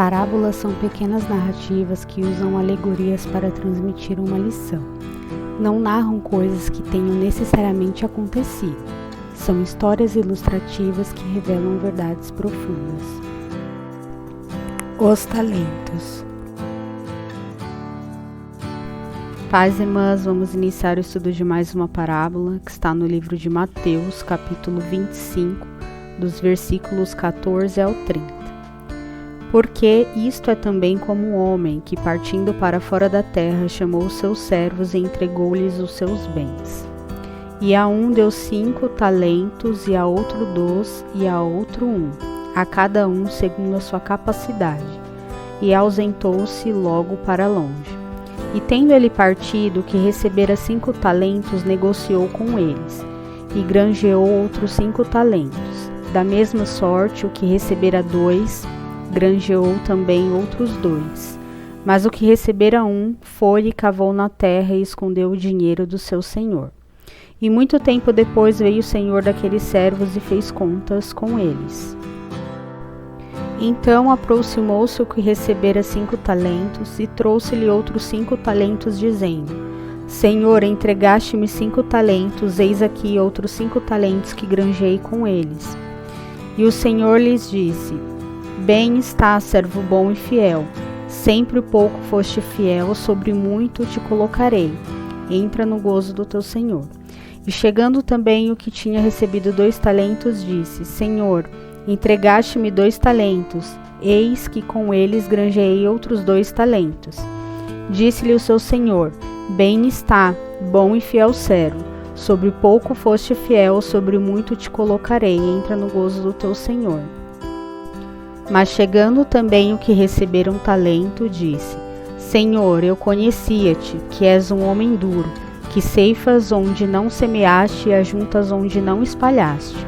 Parábolas são pequenas narrativas que usam alegorias para transmitir uma lição. Não narram coisas que tenham necessariamente acontecido. São histórias ilustrativas que revelam verdades profundas. Os talentos. Pais e irmãs, vamos iniciar o estudo de mais uma parábola que está no livro de Mateus, capítulo 25, dos versículos 14 ao 30. Porque isto é também como um homem que, partindo para fora da terra, chamou os seus servos e entregou-lhes os seus bens. E a um deu 5 talentos, e a outro 2, e a outro 1, a cada um segundo a sua capacidade. E ausentou-se logo para longe. E tendo ele partido, o que recebera 5 talentos, negociou com eles, e granjeou outros 5 talentos. Da mesma sorte, o que recebera 2, granjeou também outros 2. Mas o que recebera 1, foi e cavou na terra e escondeu o dinheiro do seu senhor. E muito tempo depois veio o senhor daqueles servos e fez contas com eles. Então aproximou-se o que recebera 5 talentos e trouxe-lhe outros 5 talentos, dizendo: Senhor, entregaste-me 5 talentos, eis aqui outros 5 talentos que granjei com eles. E o senhor lhes disse: Bem está, servo bom e fiel. Sempre pouco foste fiel, sobre muito te colocarei. Entra no gozo do teu senhor. E chegando também o que tinha recebido 2 talentos, disse: Senhor, entregaste-me 2 talentos, eis que com eles granjeei outros 2 talentos. Disse-lhe o seu senhor: Bem está, bom e fiel servo. Sobre pouco foste fiel, sobre muito te colocarei. Entra no gozo do teu senhor. Mas chegando também o que receberam talento, disse: Senhor, eu conhecia-te, que és um homem duro, que ceifas onde não semeaste e ajuntas onde não espalhaste.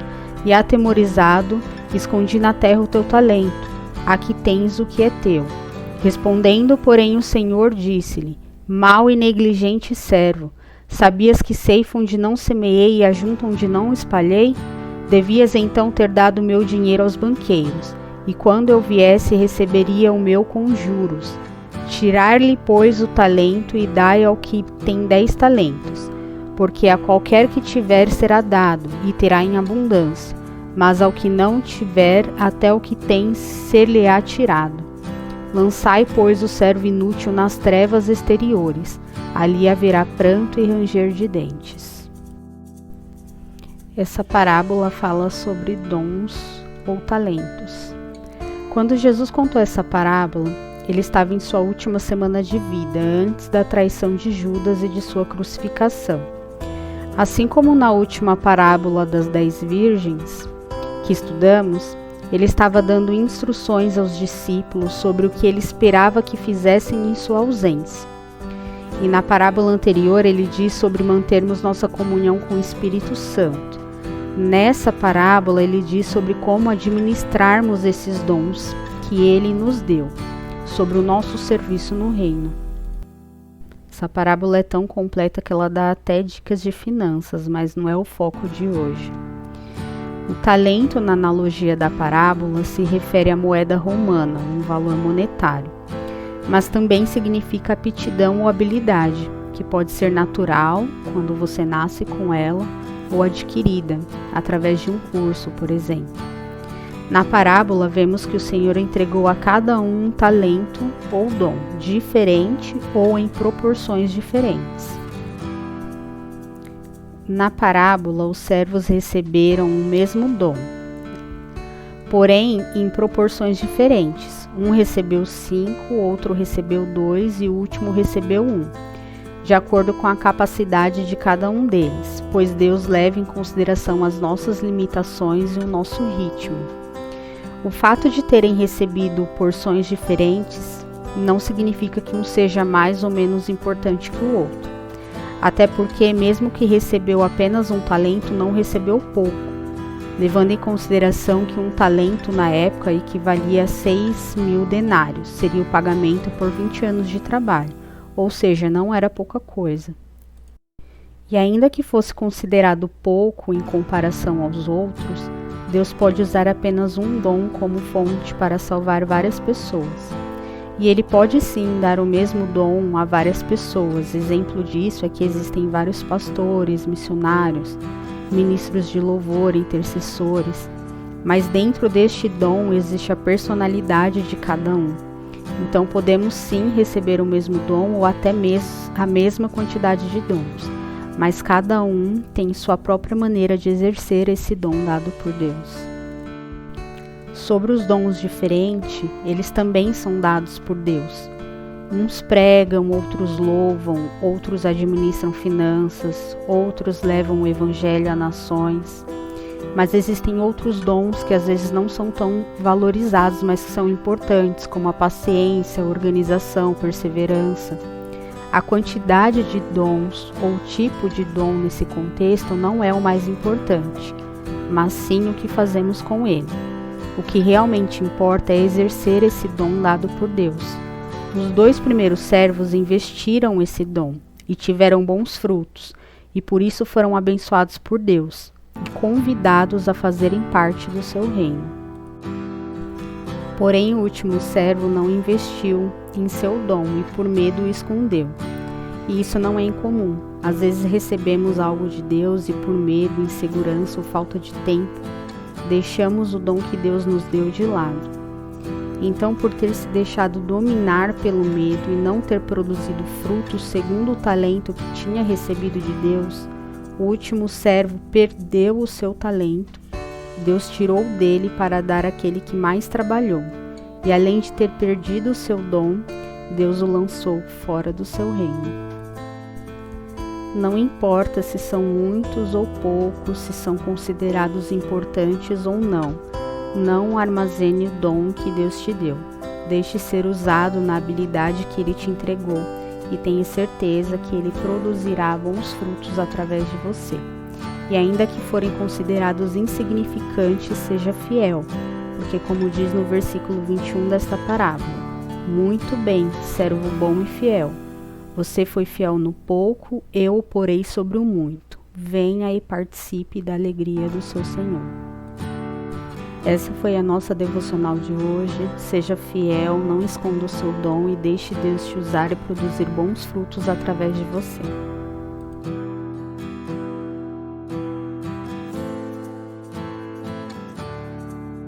E atemorizado, escondi na terra o teu talento. Aqui tens o que é teu. Respondendo, porém, o Senhor disse-lhe: Mau e negligente servo, sabias que ceifa onde não semeei e ajunto onde não espalhei? Devias então ter dado o meu dinheiro aos banqueiros, e quando eu viesse receberia o meu com juros. Tirar-lhe, pois, o talento e dai ao que tem 10 talentos, porque a qualquer que tiver será dado, e terá em abundância, mas ao que não tiver, até o que tem ser-lhe-á tirado. Lançai, pois, o servo inútil nas trevas exteriores, ali haverá pranto e ranger de dentes. Essa parábola fala sobre dons ou talentos. Quando Jesus contou essa parábola, ele estava em sua última semana de vida, antes da traição de Judas e de sua crucificação. Assim como na última parábola das 10 virgens que estudamos, ele estava dando instruções aos discípulos sobre o que ele esperava que fizessem em sua ausência. E na parábola anterior ele diz sobre mantermos nossa comunhão com o Espírito Santo. Nessa parábola ele diz sobre como administrarmos esses dons que ele nos deu, sobre o nosso serviço no reino. Essa parábola é tão completa que ela dá até dicas de finanças, mas não é o foco de hoje. O talento, na analogia da parábola, se refere à moeda romana, um valor monetário, mas também significa aptidão ou habilidade, que pode ser natural, quando você nasce com ela, ou adquirida, através de um curso, por exemplo. Na parábola, vemos que o Senhor entregou a cada um talento ou dom, diferente ou em proporções diferentes. Na parábola, os servos receberam o mesmo dom, porém em proporções diferentes. Um recebeu 5, outro recebeu 2 e o último recebeu 1. De acordo com a capacidade de cada um deles, pois Deus leva em consideração as nossas limitações e o nosso ritmo. O fato de terem recebido porções diferentes não significa que um seja mais ou menos importante que o outro. Até porque, mesmo que recebeu apenas um talento, não recebeu pouco, levando em consideração que um talento na época equivalia a 6.000 denários, seria o pagamento por 20 anos de trabalho. Ou seja, não era pouca coisa. E ainda que fosse considerado pouco em comparação aos outros, Deus pode usar apenas um dom como fonte para salvar várias pessoas. E Ele pode sim dar o mesmo dom a várias pessoas. Exemplo disso é que existem vários pastores, missionários, ministros de louvor, intercessores. Mas dentro deste dom existe a personalidade de cada um. Então podemos sim receber o mesmo dom ou até mesmo a mesma quantidade de dons. Mas cada um tem sua própria maneira de exercer esse dom dado por Deus. Sobre os dons diferentes, eles também são dados por Deus. Uns pregam, outros louvam, outros administram finanças, outros levam o evangelho a nações. Mas existem outros dons que às vezes não são tão valorizados, mas que são importantes, como a paciência, a organização, perseverança. A quantidade de dons ou tipo de dom nesse contexto não é o mais importante, mas sim o que fazemos com ele. O que realmente importa é exercer esse dom dado por Deus. Os 2 primeiros servos investiram esse dom e tiveram bons frutos, e por isso foram abençoados por Deus e convidados a fazerem parte do seu reino. Porém, o último servo não investiu em seu dom e por medo o escondeu. E isso não é incomum. Às vezes recebemos algo de Deus e por medo, insegurança ou falta de tempo, deixamos o dom que Deus nos deu de lado. Então, por ter se deixado dominar pelo medo e não ter produzido frutos segundo o talento que tinha recebido de Deus, o último servo perdeu o seu talento. Deus tirou dele para dar àquele que mais trabalhou. E além de ter perdido o seu dom, Deus o lançou fora do seu reino. Não importa se são muitos ou poucos, se são considerados importantes ou não. Não armazene o dom que Deus te deu. Deixe ser usado na habilidade que Ele te entregou e tenha certeza que Ele produzirá bons frutos através de você. E ainda que forem considerados insignificantes, seja fiel, porque como diz no versículo 21 desta parábola, muito bem, servo bom e fiel. Você foi fiel no pouco, eu o porei sobre o muito. Venha e participe da alegria do seu Senhor. Essa foi a nossa devocional de hoje. Seja fiel, não esconda o seu dom e deixe Deus te usar e produzir bons frutos através de você.